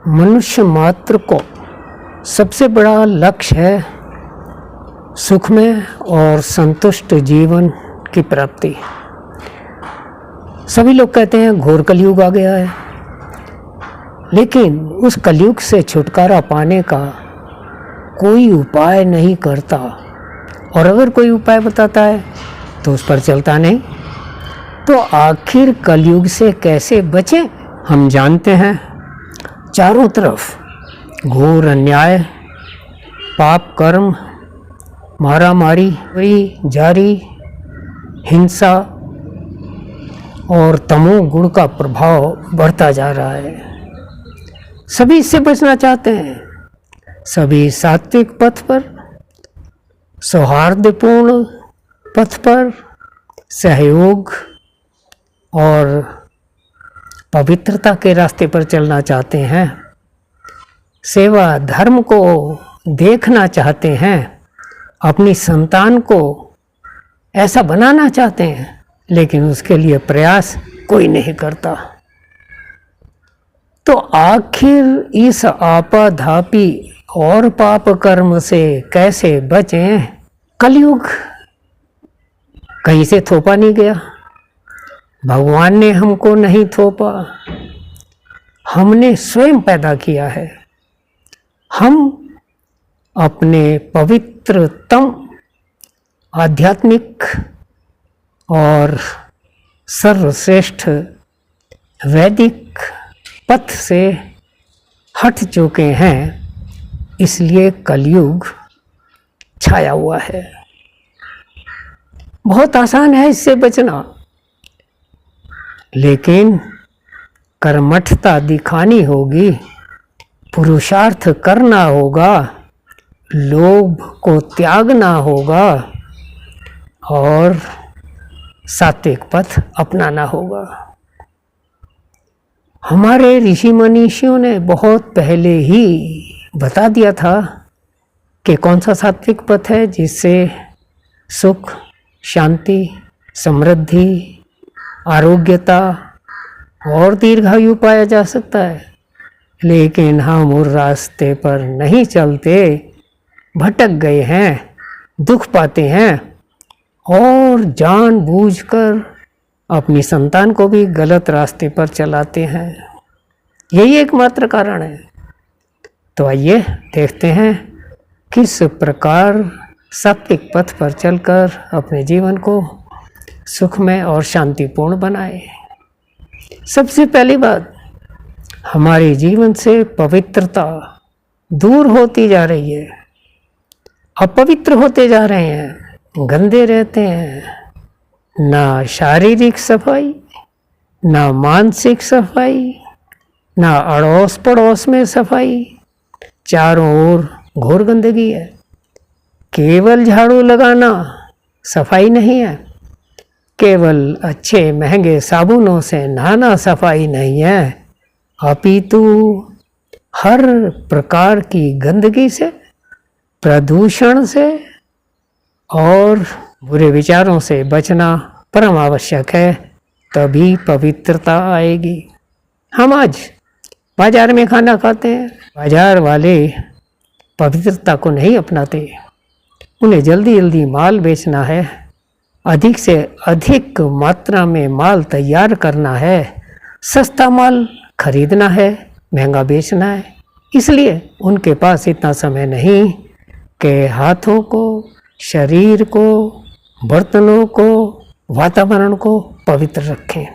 मनुष्य मात्र को सबसे बड़ा लक्ष्य है सुखमय और संतुष्ट जीवन की प्राप्ति। सभी लोग कहते हैं घोर कलयुग आ गया है, लेकिन उस कलयुग से छुटकारा पाने का कोई उपाय नहीं करता, और अगर कोई उपाय बताता है तो उस पर चलता नहीं। तो आखिर कलयुग से कैसे बचें? हम जानते हैं चारों तरफ घोर अन्याय, पाप कर्म, मारामारी जारी, हिंसा और तमोगुण का प्रभाव बढ़ता जा रहा है। सभी इससे बचना चाहते हैं। सभी सात्विक पथ पर, सौहार्दपूर्ण पथ पर, सहयोग और पवित्रता के रास्ते पर चलना चाहते हैं। सेवा धर्म को देखना चाहते हैं, अपनी संतान को ऐसा बनाना चाहते हैं, लेकिन उसके लिए प्रयास कोई नहीं करता। तो आखिर इस आपाधापी और पाप कर्म से कैसे बचें? कलयुग कहीं से थोपा नहीं गया, भगवान ने हमको नहीं थोपा, हमने स्वयं पैदा किया है। हम अपने पवित्रतम आध्यात्मिक और सर्वश्रेष्ठ वैदिक पथ से हट चुके हैं, इसलिए कलयुग छाया हुआ है। बहुत आसान है इससे बचना, लेकिन कर्मठता दिखानी होगी, पुरुषार्थ करना होगा, लोभ को त्यागना होगा और सात्विक पथ अपनाना होगा। हमारे ऋषि मनीषियों ने बहुत पहले ही बता दिया था कि कौन सा सात्विक पथ है जिससे सुख, शांति, समृद्धि, आरोग्यता और दीर्घायु पाया जा सकता है। लेकिन हम उस रास्ते पर नहीं चलते, भटक गए हैं, दुख पाते हैं और जानबूझकर अपनी संतान को भी गलत रास्ते पर चलाते हैं। यही एकमात्र कारण है। तो आइए देखते हैं किस प्रकार सात्विक पथ पर चलकर अपने जीवन को सुखमय और शांतिपूर्ण बनाए। सबसे पहली बात, हमारे जीवन से पवित्रता दूर होती जा रही है, अपवित्र होते जा रहे हैं, गंदे रहते हैं। ना शारीरिक सफाई, ना मानसिक सफाई, ना अड़ोस पड़ोस में सफाई, चारों ओर घोर गंदगी है। केवल झाड़ू लगाना सफाई नहीं है, केवल अच्छे महंगे साबुनों से नहाना सफाई नहीं है, अपितु हर प्रकार की गंदगी से, प्रदूषण से और बुरे विचारों से बचना परम आवश्यक है, तभी पवित्रता आएगी। हम आज बाजार में खाना खाते हैं, बाजार वाले पवित्रता को नहीं अपनाते। उन्हें जल्दी जल्दी माल बेचना है, अधिक से अधिक मात्रा में माल तैयार करना है, सस्ता माल खरीदना है, महंगा बेचना है। इसलिए उनके पास इतना समय नहीं कि हाथों को, शरीर को, बर्तनों को, वातावरण को पवित्र रखें।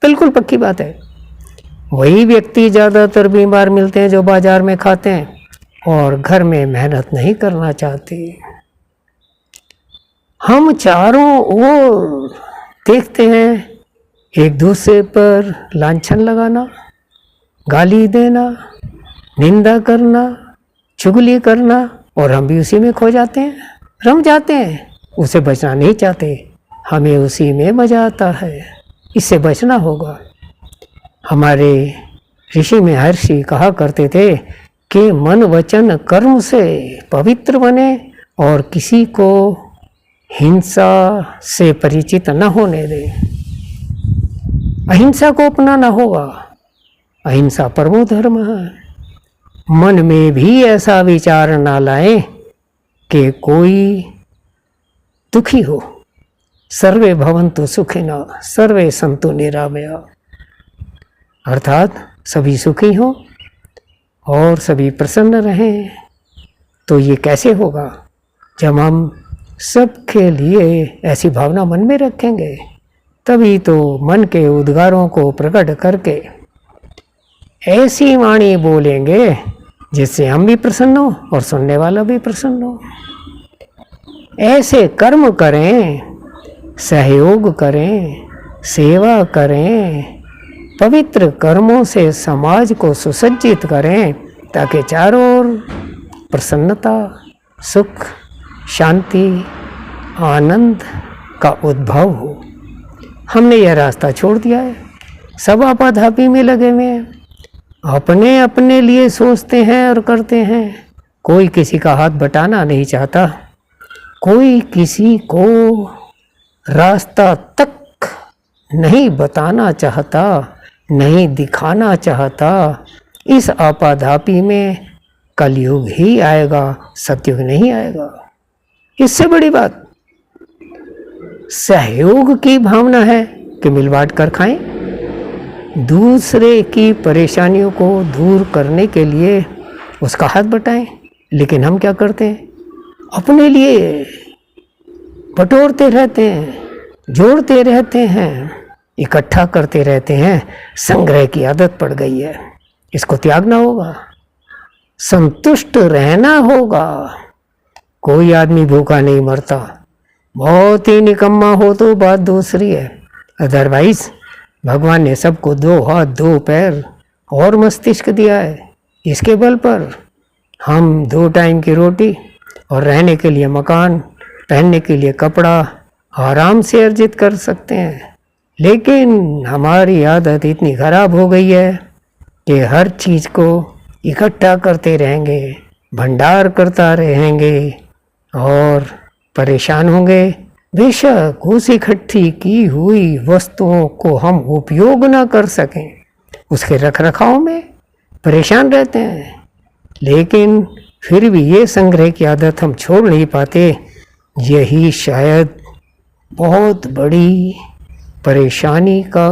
बिल्कुल पक्की बात है। वही व्यक्ति ज़्यादातर बीमार मिलते हैं जो बाजार में खाते हैं और घर में मेहनत नहीं करना चाहते। हम चारों ओर देखते हैं एक दूसरे पर लांछन लगाना, गाली देना, निंदा करना, चुगली करना, और हम भी उसी में खो जाते हैं, रम जाते हैं। उसे बचना नहीं चाहते, हमें उसी में मजा आता है। इससे बचना होगा। हमारे ऋषि महर्षि कहा करते थे कि मन वचन कर्म से पवित्र बने और किसी को हिंसा से परिचित न होने दे। अहिंसा को अपनाना होगा। अहिंसा परमो धर्म है। मन में भी ऐसा विचार ना लाएं कि कोई दुखी हो। सर्वे भवन्तु सुखिनः सर्वे सन्तु निरामया, अर्थात सभी सुखी हो और सभी प्रसन्न रहें। तो ये कैसे होगा? जब हम सबके लिए ऐसी भावना मन में रखेंगे, तभी तो मन के उद्गारों को प्रकट करके ऐसी वाणी बोलेंगे जिससे हम भी प्रसन्न हो और सुनने वाला भी प्रसन्न हो। ऐसे कर्म करें, सहयोग करें, सेवा करें, पवित्र कर्मों से समाज को सुसज्जित करें, ताकि चारों ओर प्रसन्नता, सुख, शांति, आनंद का उद्भव हो। हमने यह रास्ता छोड़ दिया है। सब आपाधापी में लगे हुए हैं, अपने अपने लिए सोचते हैं और करते हैं। कोई किसी का हाथ बटाना नहीं चाहता, कोई किसी को रास्ता तक नहीं बताना चाहता, नहीं दिखाना चाहता। इस आपाधापी में कलयुग ही आएगा, सतयुग नहीं आएगा। इससे बड़ी बात सहयोग की भावना है कि मिल बांट कर खाएं। दूसरे की परेशानियों को दूर करने के लिए उसका हाथ बटाएं। लेकिन हम क्या करते हैं? अपने लिए बटोरते रहते हैं, जोड़ते रहते हैं, इकट्ठा करते रहते हैं। संग्रह की आदत पड़ गई है, इसको त्यागना होगा, संतुष्ट रहना होगा। कोई आदमी भूखा नहीं मरता, बहुत ही निकम्मा हो तो बात दूसरी है। अदरवाइज भगवान ने सबको 2 हाथ 2 पैर और मस्तिष्क दिया है। इसके बल पर हम 2 टाइम की रोटी और रहने के लिए मकान, पहनने के लिए कपड़ा आराम से अर्जित कर सकते हैं। लेकिन हमारी आदत इतनी खराब हो गई है कि हर चीज़ को इकट्ठा करते रहेंगे, भंडार करता रहेंगे और परेशान होंगे। बेशक उस इकट्ठी की हुई वस्तुओं को हम उपयोग ना कर सकें, उसके रख रखाव में परेशान रहते हैं। लेकिन फिर भी ये संग्रह की आदत हम छोड़ नहीं पाते। यही शायद बहुत बड़ी परेशानी का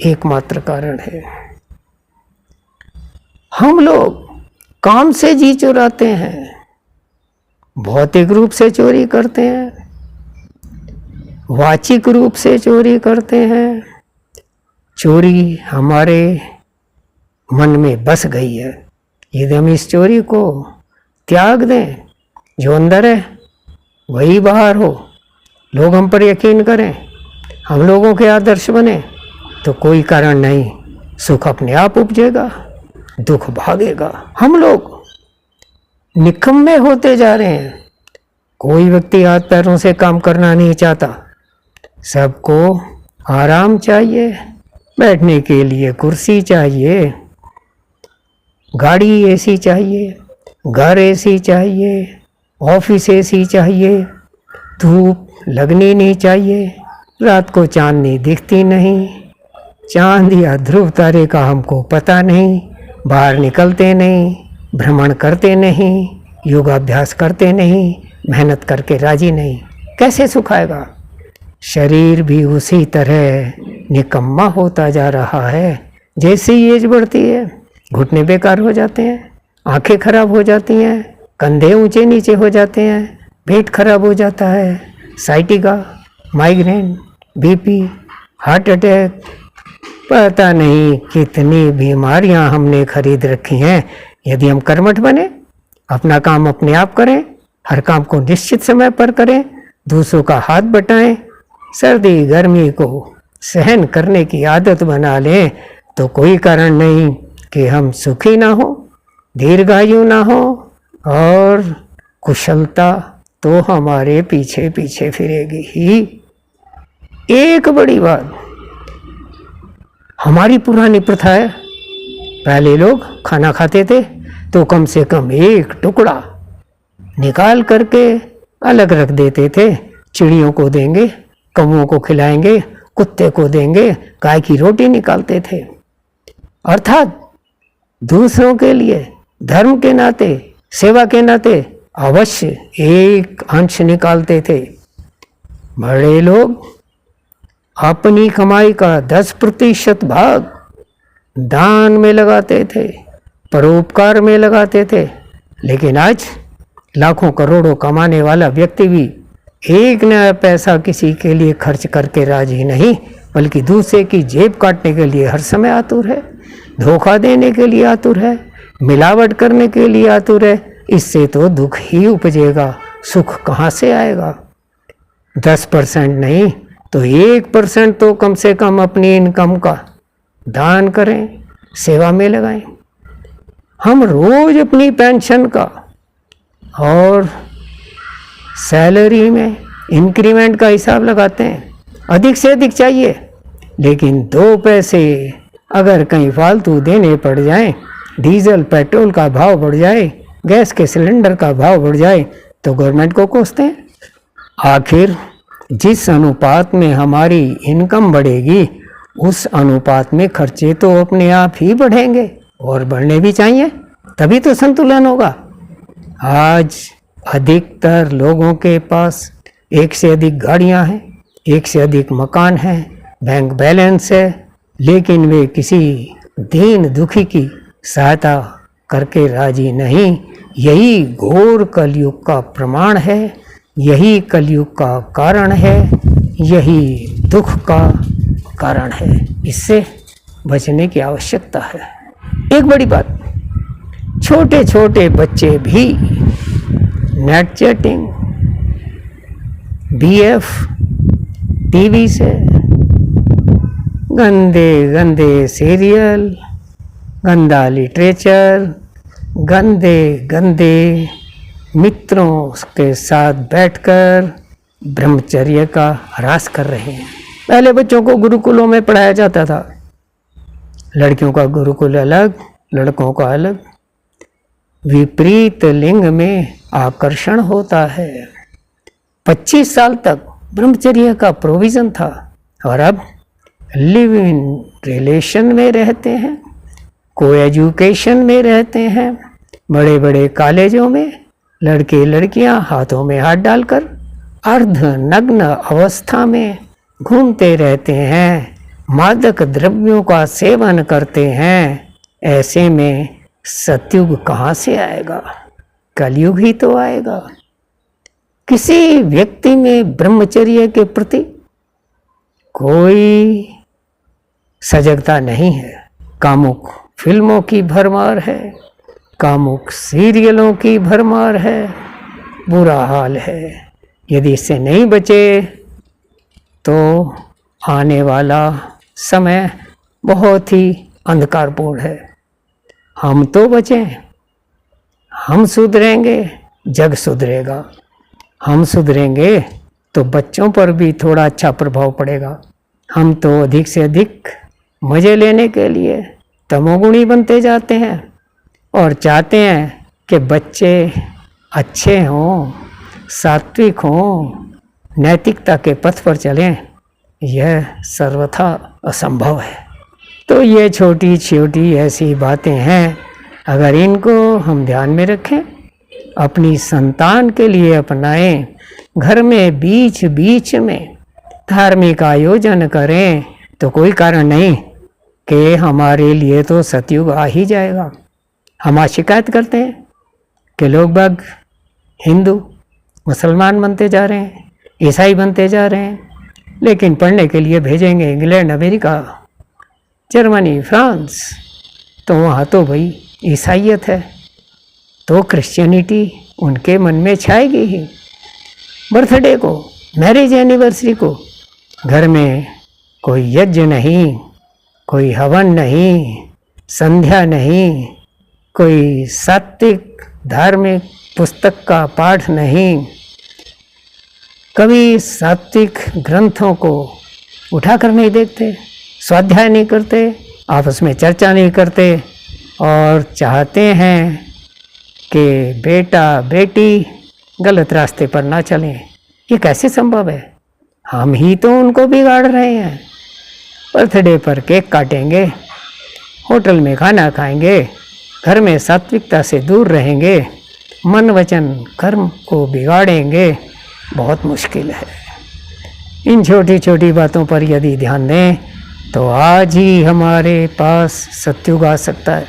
एकमात्र कारण है। हम लोग काम से जी चुराते हैं, भौतिक रूप से चोरी करते हैं, वाचिक रूप से चोरी करते हैं। चोरी हमारे मन में बस गई है। यदि हम इस चोरी को त्याग दें, जो अंदर है वही बाहर हो, लोग हम पर यकीन करें, हम लोगों के आदर्श बने, तो कोई कारण नहीं, सुख अपने आप उपजेगा, दुख भागेगा। हम लोग निकम्मे होते जा रहे हैं। कोई व्यक्ति हाथ पैरों से काम करना नहीं चाहता, सबको आराम चाहिए, बैठने के लिए कुर्सी चाहिए, गाड़ी एसी चाहिए, घर एसी चाहिए, ऑफिस एसी चाहिए, धूप लगनी नहीं चाहिए, रात को चांदनी दिखती नहीं, चांद या ध्रुव तारे का हमको पता नहीं, बाहर निकलते नहीं, भ्रमण करते नहीं, योगाभ्यास करते नहीं, मेहनत करके राजी नहीं। कैसे सुख आएगा? शरीर भी उसी तरह निकम्मा होता जा रहा है। जैसे ही एज बढ़ती है, घुटने बेकार हो जाते हैं, आंखें खराब हो जाती हैं, कंधे ऊंचे नीचे हो जाते हैं, पेट खराब हो जाता है, sciatica, migraine, BP, heart attack, पता नहीं कितनी बीमारियां हमने खरीद रखी हैं। यदि हम कर्मठ बने, अपना काम अपने आप करें, हर काम को निश्चित समय पर करें, दूसरों का हाथ बटाएं, सर्दी गर्मी को सहन करने की आदत बना लें, तो कोई कारण नहीं कि हम सुखी ना हो, दीर्घायु ना हो और कुशलता तो हमारे पीछे पीछे फिरेगी ही। एक बड़ी बात हमारी पुरानी प्रथा है, पहले लोग खाना खाते थे तो कम से कम एक टुकड़ा निकाल करके अलग रख देते थे। चिड़ियों को देंगे, कौओं को खिलाएंगे, कुत्ते को देंगे, गाय की रोटी निकालते थे। अर्थात दूसरों के लिए धर्म के नाते, सेवा के नाते अवश्य एक अंश निकालते थे। बड़े लोग अपनी कमाई का 10% भाग दान में लगाते थे, परोपकार में लगाते थे। लेकिन आज लाखों करोड़ों कमाने वाला व्यक्ति भी एक नया पैसा किसी के लिए खर्च करके राजी नहीं, बल्कि दूसरे की जेब काटने के लिए हर समय आतुर है, धोखा देने के लिए आतुर है, मिलावट करने के लिए आतुर है। इससे तो दुख ही उपजेगा, सुख कहाँ से आएगा। 10% नहीं तो 1% तो कम से कम अपनी इनकम का दान करें, सेवा में लगाएं। हम रोज अपनी पेंशन का और सैलरी में इंक्रीमेंट का हिसाब लगाते हैं, अधिक से अधिक चाहिए, लेकिन 2 पैसे अगर कहीं फालतू देने पड़ जाएं, डीजल पेट्रोल का भाव बढ़ जाए, गैस के सिलेंडर का भाव बढ़ जाए, तो गवर्नमेंट को कोसते हैं। आखिर जिस अनुपात में हमारी इनकम बढ़ेगी उस अनुपात में खर्चे तो अपने आप ही बढ़ेंगे, और बढ़ने भी चाहिए, तभी तो संतुलन होगा। आज अधिकतर लोगों के पास एक से अधिक गाड़ियां हैं, एक से अधिक मकान हैं, बैंक बैलेंस है, लेकिन वे किसी दीन दुखी की सहायता करके राजी नहीं। यही घोर कलयुग का प्रमाण है, यही कलयुग का कारण है, यही दुख का कारण है। इससे बचने की आवश्यकता है। एक बड़ी बात, छोटे छोटे बच्चे भी नेट चैटिंग, BF, टीवी से गंदे गंदे सीरियल, गंदा लिटरेचर, गंदे गंदे मित्रों के साथ बैठकर ब्रह्मचर्य का ह्रास कर रहे हैं। पहले बच्चों को गुरुकुलों में पढ़ाया जाता था, लड़कियों का गुरुकुल अलग, लड़कों का अलग। विपरीत लिंग में आकर्षण होता है। 25 साल तक ब्रह्मचर्य का प्रोविज़न था, और अब लिव इन रिलेशन में रहते हैं, को एजुकेशन में रहते हैं। बड़े बड़े कॉलेजों में लड़के लड़कियां हाथों में हाथ डालकर अर्धनग्न अवस्था में घूमते रहते हैं, मादक द्रव्यों का सेवन करते हैं। ऐसे में सतयुग कहाँ से आएगा, कलयुग ही तो आएगा। किसी व्यक्ति में ब्रह्मचर्य के प्रति कोई सजगता नहीं है। कामुक फिल्मों की भरमार है, कामुक सीरियलों की भरमार है, बुरा हाल है। यदि इससे नहीं बचे तो आने वाला समय बहुत ही अंधकारपूर्ण है। हम तो बचें, हम सुधरेंगे, जग सुधरेगा। हम सुधरेंगे तो बच्चों पर भी थोड़ा अच्छा प्रभाव पड़ेगा। हम तो अधिक से अधिक मज़े लेने के लिए तमोगुणी बनते जाते हैं और चाहते हैं कि बच्चे अच्छे हों, सात्विक हों, नैतिकता के पथ पर चलें। यह सर्वथा असंभव है। तो ये छोटी छोटी ऐसी बातें हैं, अगर इनको हम ध्यान में रखें, अपनी संतान के लिए अपनाएं, घर में बीच बीच में धार्मिक आयोजन करें, तो कोई कारण नहीं कि हमारे लिए तो सतयुग आ ही जाएगा। हम आज शिकायत करते हैं कि लोग बाग हिंदू मुसलमान बनते जा रहे हैं, ईसाई बनते जा रहे हैं, लेकिन पढ़ने के लिए भेजेंगे इंग्लैंड, अमेरिका, जर्मनी, फ्रांस, तो वहाँ तो भाई ईसाइयत है, तो क्रिश्चियनिटी उनके मन में छाएगी ही। बर्थडे को, मैरिज एनिवर्सरी को घर में कोई यज्ञ नहीं, कोई हवन नहीं, संध्या नहीं, कोई सात्विक धार्मिक पुस्तक का पाठ नहीं, कभी सात्विक ग्रंथों को उठाकर नहीं देखते, स्वाध्याय नहीं करते, आपस में चर्चा नहीं करते, और चाहते हैं कि बेटा बेटी गलत रास्ते पर ना चलें। ये कैसे संभव है? हम ही तो उनको बिगाड़ रहे हैं। बर्थडे पर केक काटेंगे, होटल में खाना खाएंगे, घर में सात्विकता से दूर रहेंगे, मन वचन कर्म को बिगाड़ेंगे, बहुत मुश्किल है। इन छोटी छोटी बातों पर यदि ध्यान दें तो आज ही हमारे पास सत्युग आ सकता है।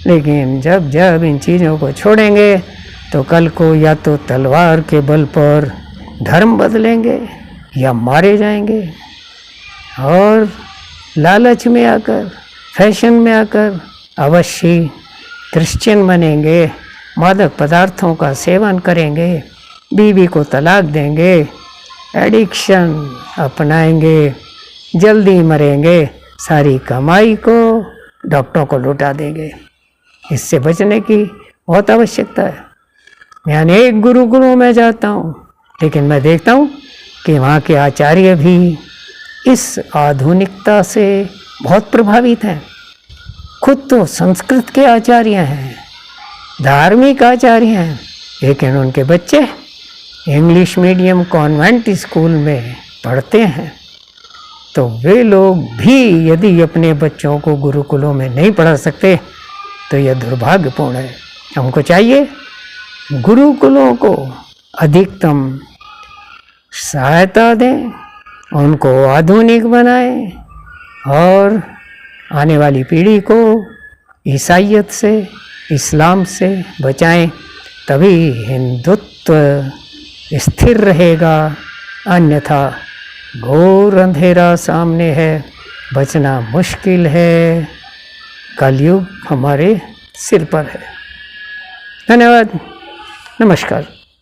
लेकिन जब जब इन चीज़ों को छोड़ेंगे तो कल को या तो तलवार के बल पर धर्म बदलेंगे या मारे जाएंगे, और लालच में आकर, फैशन में आकर अवश्य क्रिश्चियन बनेंगे, मादक पदार्थों का सेवन करेंगे, बीवी को तलाक देंगे, एडिक्शन अपनाएंगे, जल्दी मरेंगे, सारी कमाई को डॉक्टरों को लुटा देंगे। इससे बचने की बहुत आवश्यकता है। मैं अनेक गुरुकुलों में जाता हूँ, लेकिन मैं देखता हूँ कि वहाँ के आचार्य भी इस आधुनिकता से बहुत प्रभावित हैं। खुद तो संस्कृत के आचार्य हैं, धार्मिक आचार्य हैं, लेकिन उनके बच्चे इंग्लिश मीडियम कॉन्वेंट स्कूल में पढ़ते हैं। तो वे लोग भी यदि अपने बच्चों को गुरुकुलों में नहीं पढ़ा सकते तो यह दुर्भाग्यपूर्ण है। हमको चाहिए गुरुकुलों को अधिकतम सहायता दें, उनको आधुनिक बनाएं और आने वाली पीढ़ी को ईसाइयत से, इस्लाम से बचाएं। तभी हिंदुत्व स्थिर रहेगा, अन्यथा घोर अंधेरा सामने है, बचना मुश्किल है, कलयुग हमारे सिर पर है। धन्यवाद, नमस्कार।